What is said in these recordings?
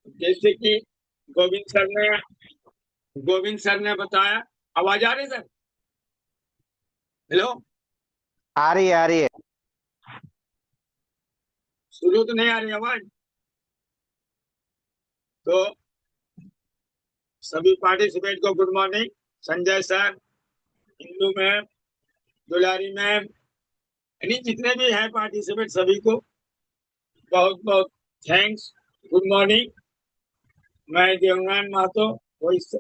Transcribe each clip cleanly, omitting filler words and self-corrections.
जैसे कि गोविंद सर ने गोविंद सर ने बताया। आवाज आ रही सर? हेलो। आ रही है, आ रही है। शुरू तो नहीं आ रही आवाज। तो सभी पार्टिसिपेंट को good morning. Sanjay sir, Indu ma'am, Dulari ma'am, यानी जितने भी हैं पार्टिसिपेंट सभी को बहुत बहुत थैंक्स। Good morning. मैं देवनारायण महतो,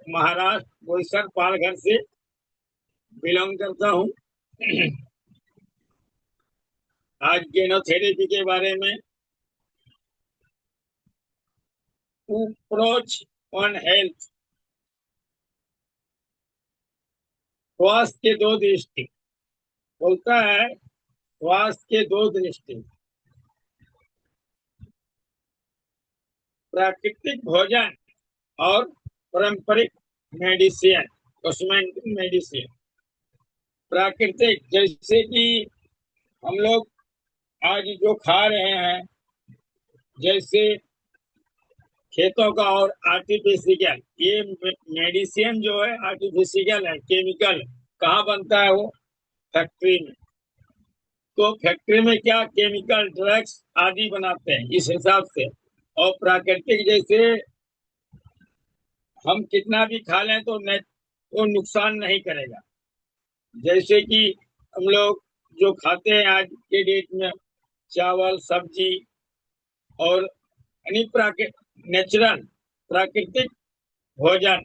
महाराष्ट्र बोईसर पालघर से बिलोंग करता हूँ। आज गेनोथेरेपी के बारे में, अप्रोच ऑन हेल्थ, स्वास्थ्य के दो दृष्टि बोलता है। स्वास्थ्य के दो दृष्टि, प्राकृतिक भोजन और पारंपरिक मेडिसिन, कॉस्मेटिक मेडिसिन। प्राकृतिक, जैसे कि हम लोग आज जो खा रहे हैं, जैसे खेतों का, और आर्टिफिशियल, ये मेडिसिन जो है आर्टिफिशियल है, केमिकल। कहाँ बनता है वो? फैक्ट्री में। तो फैक्ट्री में क्या केमिकल, ड्रग्स आदि बनाते हैं इस हिसाब से। और प्राकृतिक, जैसे हम कितना भी खा लें तो वो नुकसान नहीं करेगा। जैसे कि हम लोग जो खाते हैं आज के डेट में, चावल, सब्जी, और यानी नेचुरल प्राकृतिक भोजन।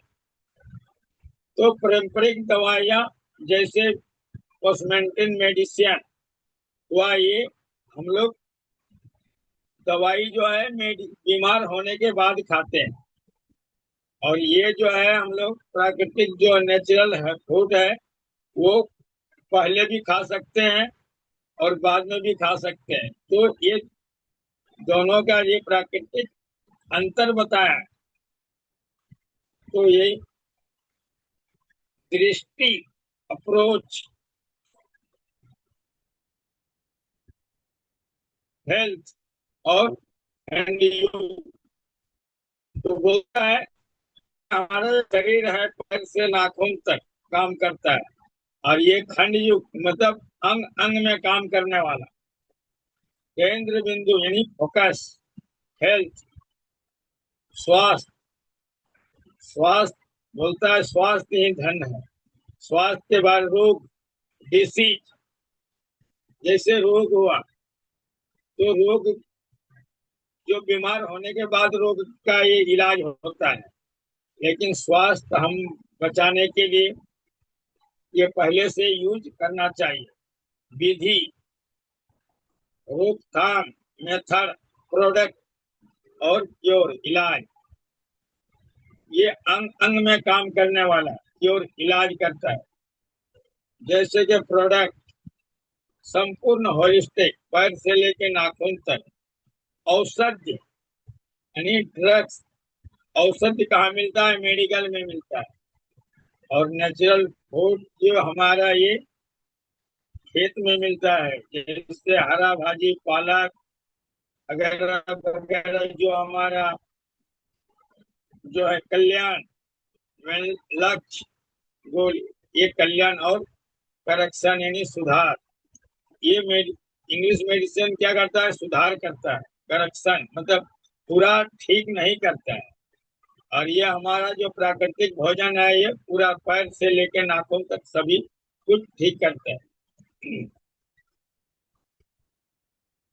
तो पारंपरिक दवाइयाँ, जैसे कॉस्मेटिक मेडिसिन हुआ, ये हम लोग दवाई जो है बीमार होने के बाद खाते हैं। और ये जो है हम लोग प्राकृतिक जो नेचुरल है फूड है, वो पहले भी खा सकते हैं और बाद में भी खा सकते हैं। तो ये दोनों का ये प्राकृतिक अंतर बताया। तो ये दृष्टि, अप्रोच हेल्थ और एंड, तो बोलता है हमारा शरीर है पैर से नाखून तक काम करता है। और ये खंड युग, मतलब अंग अंग में काम करने वाला केंद्र बिंदु, यानी फोकस। हेल्थ, स्वास्थ्य। स्वास्थ्य बोलता है स्वास्थ्य ही धन है। स्वास्थ्य के बाद रोग, डिसीज। जैसे रोग हुआ, तो रोग जो बीमार होने के बाद रोग का ये इलाज होता है। लेकिन स्वास्थ्य हम बचाने के लिए ये पहले से यूज करना चाहिए। विधि, रोकथाम, मेथड, प्रोडक्ट और क्योर, इलाज। ये अंग अंग में काम करने वाला क्योर, इलाज करता है। जैसे कि प्रोडक्ट, संपूर्ण होलिस्टिक, पैर से लेके नाखून तक। औषधि यानी ड्रग्स। औषधि कहाँ मिलता है? मेडिकल में मिलता है। और नेचुरल फूड जो हमारा ये खेत में मिलता है, जैसे हरा भाजी, पालक वगैरह वगैरह, जो हमारा जो है कल्याण, लक्ष्य, गोल, ये कल्याण और करेक्शन यानी सुधार। ये इंग्लिश मेडिसिन क्या करता है? सुधार करता है। करेक्शन मतलब पूरा ठीक नहीं करता है। और ये हमारा जो प्राकृतिक भोजन है, ये पूरा पैर से लेकर नाखून तक सभी कुछ ठीक करता है।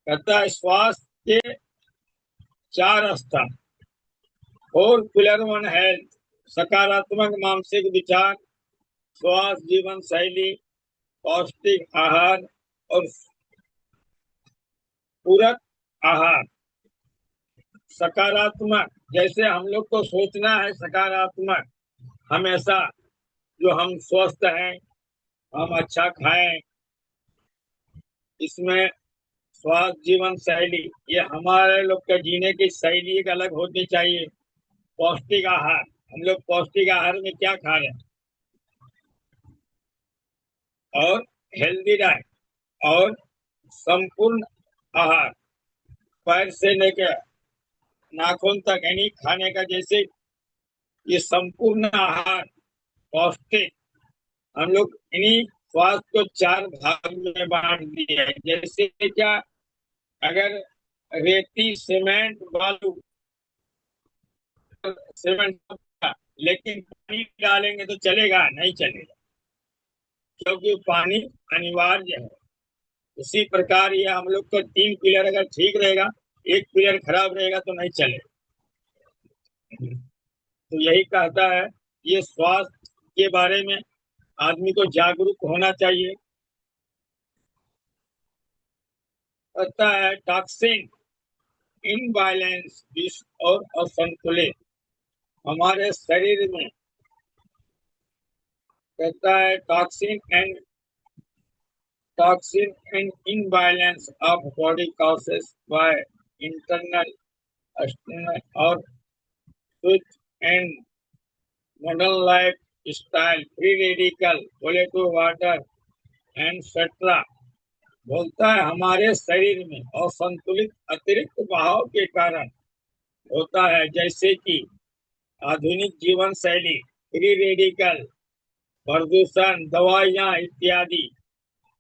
कहता है स्वास्थ्य के चार स्तर, फोर पिलर वन हेल्थ। सकारात्मक मानसिक विचार, स्वास्थ्य जीवन शैली, पौष्टिक आहार और पूरक आहार। सकारात्मक, जैसे हम लोग को सोचना है सकारात्मक हमेशा, जो हम स्वस्थ हैं, हम अच्छा खाएं। इसमें स्वास्थ्य जीवन शैली, ये हमारे लोग के जीने की शैली एक अलग होनी चाहिए। पौष्टिक आहार, हम लोग पौष्टिक आहार में क्या खा रहे हैं? और हेल्दी डाइट और संपूर्ण आहार, पैर से लेकर नाखून तक, यानी खाने का, जैसे ये संपूर्ण आहार पौष्टिक, हम लोग इन्हीं स्वास्थ्य को चार भाग में बांट दिया है। जैसे क्या, अगर रेती सीमेंट बालू, सीमेंट, लेकिन पानी डालेंगे तो चलेगा? नहीं चलेगा, क्योंकि पानी अनिवार्य है। उसी प्रकार ये हम लोग को तीन पिलर अगर ठीक रहेगा, एक पिलर खराब रहेगा तो नहीं चलेगा। तो यही कहता है, ये स्वास्थ्य के बारे में आदमी को जागरूक होना चाहिए। कहता है टॉक्सिन इनबैलेंस, विष और असंतुलित हमारे शरीर में। कहता है toxin and imbalance of body causes by internal external और switch and modern life style, free radical, polluted water etcetera. बोलता है हमारे शरीर में असंतुलित अतिरिक्त बहाव के कारण होता है, जैसे कि आधुनिक जीवन शैली, फ्री रेडिकल, प्रदूषण, दवाइयाँ इत्यादि।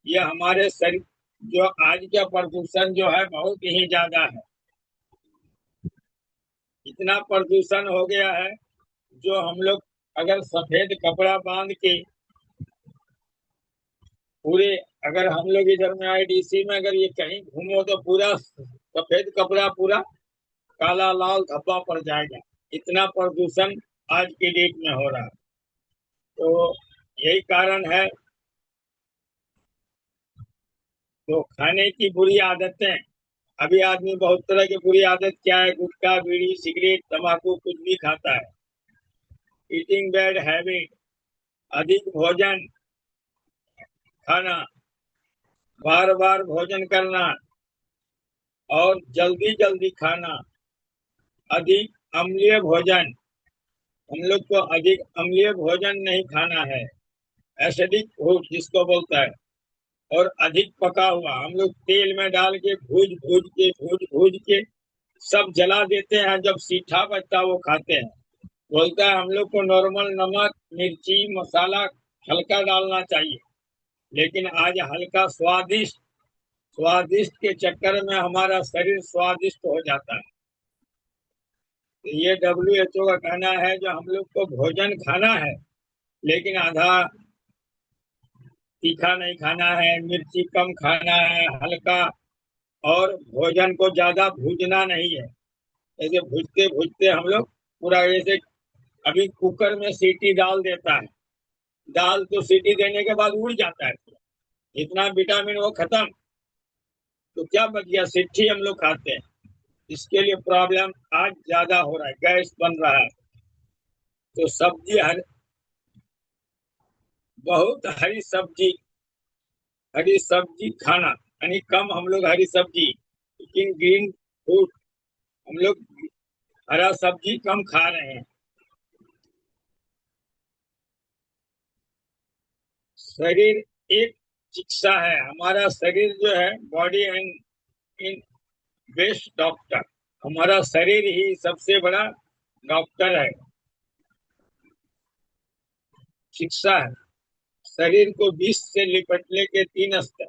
ये हमारे शरीर, जो आज का प्रदूषण जो है बहुत ही ज्यादा है। इतना प्रदूषण हो गया है, जो हम लोग अगर सफेद कपड़ा बांध के पूरे, अगर हम लोग इधर में आईडीसी में अगर ये कहीं घूमो तो पूरा सफेद कपड़ा पूरा काला लाल धब्बा पड़ जाएगा। इतना प्रदूषण आज के डेट में हो रहा है। तो यही कारण है। तो खाने की बुरी आदतें, अभी आदमी बहुत तरह की बुरी आदत क्या है, गुटखा बीड़ी सिगरेट तंबाकू कुछ भी खाता है। ईटिंग बैड हैबिट, अधिक भोजन खाना, बार बार भोजन करना और जल्दी जल्दी खाना, अधिक अम्लीय भोजन, हम लोग को अधिक अम्लीय भोजन नहीं खाना है, एसिडिक फूड जिसको बोलता है। और अधिक पका हुआ, हम लोग तेल में डाल के भूज भूज के सब जला देते हैं, जब सीठा बचता वो खाते हैं। बोलता है हम लोग को नॉर्मल नमक मिर्ची मसाला हल्का डालना चाहिए, लेकिन आज हल्का स्वादिष्ट स्वादिष्ट के चक्कर में हमारा शरीर स्वादिष्ट हो जाता है। तो ये WHO का कहना है, जो हम लोग को भोजन खाना है, लेकिन आधा तीखा नहीं खाना है, मिर्ची कम खाना है, हल्का, और भोजन को ज्यादा भूजना नहीं है। ऐसे भूजते भूजते हम लोग पूरा, जैसे अभी कुकर में सीटी डाल देता है, दाल तो सीटी देने के बाद उड़ जाता है, इतना विटामिन वो खत्म, तो क्या बच गया? सिट्ठी हम लोग खाते हैं। इसके लिए प्रॉब्लम आज ज्यादा हो रहा है, गैस बन रहा है। तो सब्जी बहुत हरी सब्जी खाना, यानी कम हम लोग हरी सब्जी, लेकिन ग्रीन फूड हम लोग हरा सब्जी कम खा रहे हैं। शरीर एक चिकित्सा है, हमारा शरीर जो है body and in best doctor, हमारा शरीर ही सबसे बड़ा डॉक्टर है, शिक्षा है। शरीर को विष से निपटने के तीन स्तर,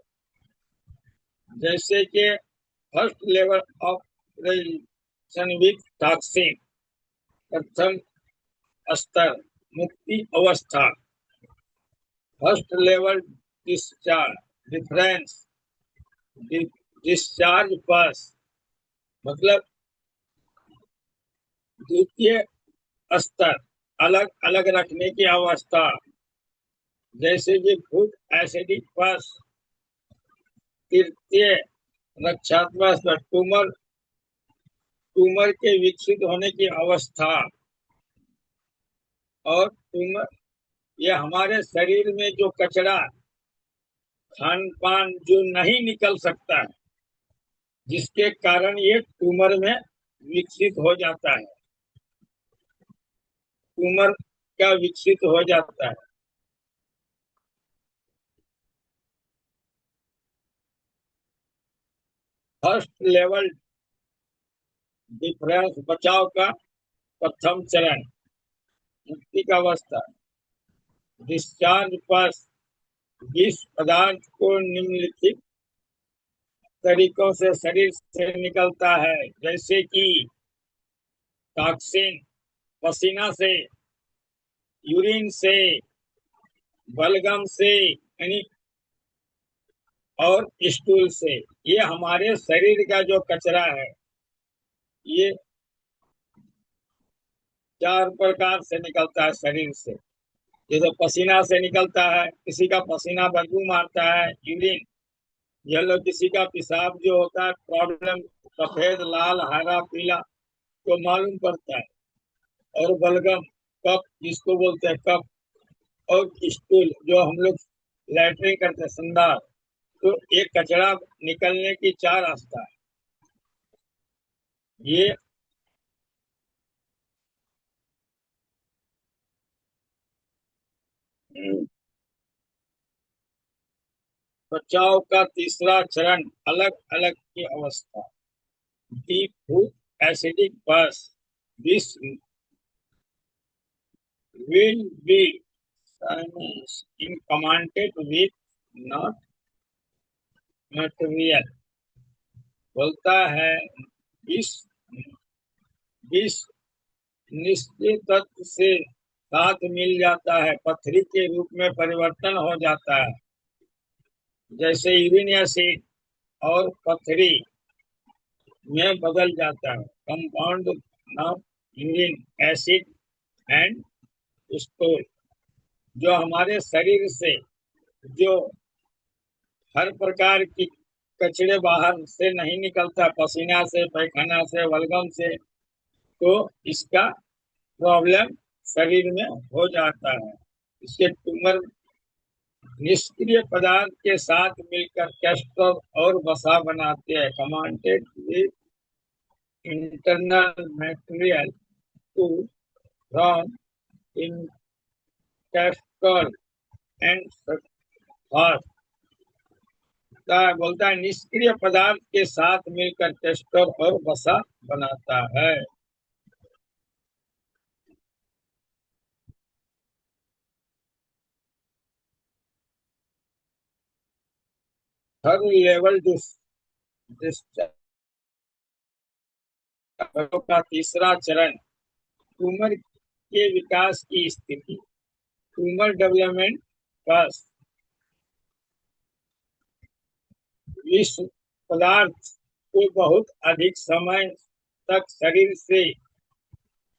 जैसे कि first level operation with toxin, प्रथम स्तर मुक्ति अवस्था, first level discharge difference, discharge pass, मतलब द्वितीय स्तर अलग अलग रखने की अवस्था, जैसे कि फूड एसिडिक पास, तृतीय रक्षात्मक स्तर ट्यूमर ट्यूमर के विकसित होने की अवस्था। और ट्यूमर, ये हमारे शरीर में जो कचरा खान पान जो नहीं निकल सकता है, जिसके कारण ये ट्यूमर में विकसित हो जाता है, ट्यूमर का विकसित हो जाता है। फर्स्ट लेवल डिफरेंस बचाव का प्रथम चरण, मुक्ति का अवस्था। डिस्चार्ज पर जिस पदार्थ को निम्नलिखित तरीकों से शरीर से निकलता है, जैसे कि टॉक्सिन पसीना से, यूरिन से, बलगम से यानी और स्टूल से, ये हमारे शरीर का जो कचरा है, ये चार प्रकार से निकलता है शरीर से। जैसे पसीना से निकलता है, किसी का पसीना बदबू मारता है, यूरिन येलो, किसी का पेशाब जो होता है प्रॉब्लम, सफेद लाल हरा पीला तो मालूम पड़ता है, और बलगम कफ जिसको बोलते हैं कफ, और स्टूल जो हम लोग लैट्रिन करते हैं संडास, तो एक कचरा निकलने की चार रास्ता है। ये बचाव का तीसरा चरण, अलग अलग की अवस्था। डीप फूड एसिडिक बस, this will be incommented with not material। बोलता है इस इस निश्चित तत्व से साथ मिल जाता है, पथरी के रूप में परिवर्तन हो जाता है, जैसे यूरिन एसिड और पथरी में बदल जाता है। Compound of urine acid and stall, जो हमारे शरीर से जो हर प्रकार की कचरे बाहर से नहीं निकलता, पसीना से, पैखाना से, बलगम से, तो इसका प्रॉब्लम शरीर में हो जाता है। इसके ट्यूमर निष्क्रिय पदार्थ के साथ मिलकर कैस्टर और वसा बनाते हैं, commanded with internal material to run in caster and phosphate. बोलता है निष्क्रिय पदार्थ के साथ मिलकर कैस्टर और वसा बनाता है। थर्ड लेवल डिस्चार्ज का तीसरा चरण, ट्यूमर के विकास की स्थिति, ट्यूमर डेवलपमेंट बस। इस पदार्थ को बहुत अधिक समय तक शरीर से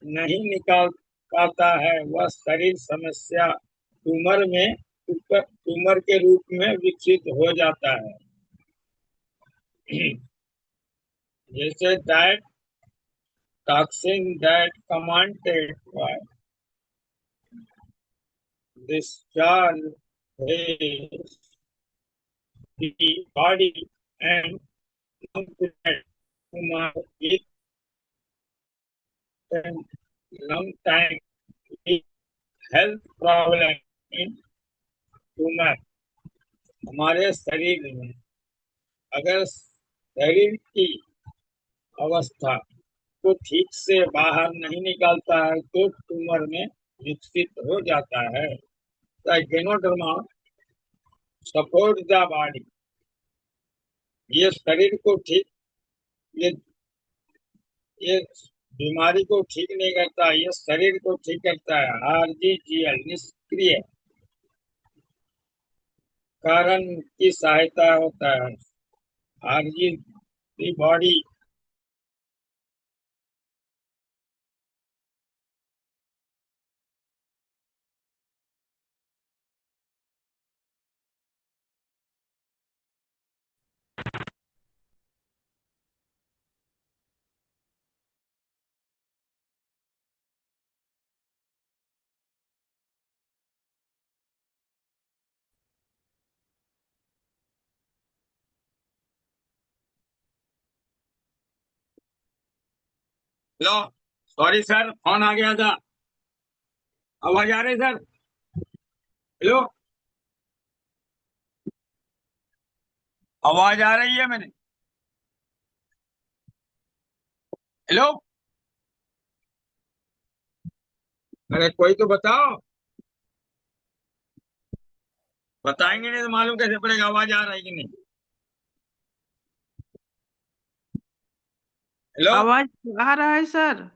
नहीं निकाल पाता है, वह शरीर समस्या ट्यूमर के रूप में विकसित हो जाता है। जैसे that toxin that commanded by discharge is the body and tumor with long time with health problem in tumor। हमारे शरीर में अगर शरीर की अवस्था को ठीक से बाहर नहीं निकालता है तो ट्यूमर में विकसित हो जाता है। गैनोडर्मा सपोर्ट द बॉडी, ये शरीर को ठीक, ये ये बीमारी को ठीक नहीं करता, ये शरीर को ठीक करता है। आरजीजीएल निष्क्रिय कारण की सहायता होता है। आरजी बॉडी लो, सॉरी सर फोन आ गया था। आवाज आ रही सर? हेलो, आवाज आ रही है? मैंने हेलो, अरे कोई तो बताओ। बताएंगे नहीं तो मालूम कैसे पड़ेगा आवाज आ रहा है कि नहीं। हेलो। आवाज आ रहा है सर।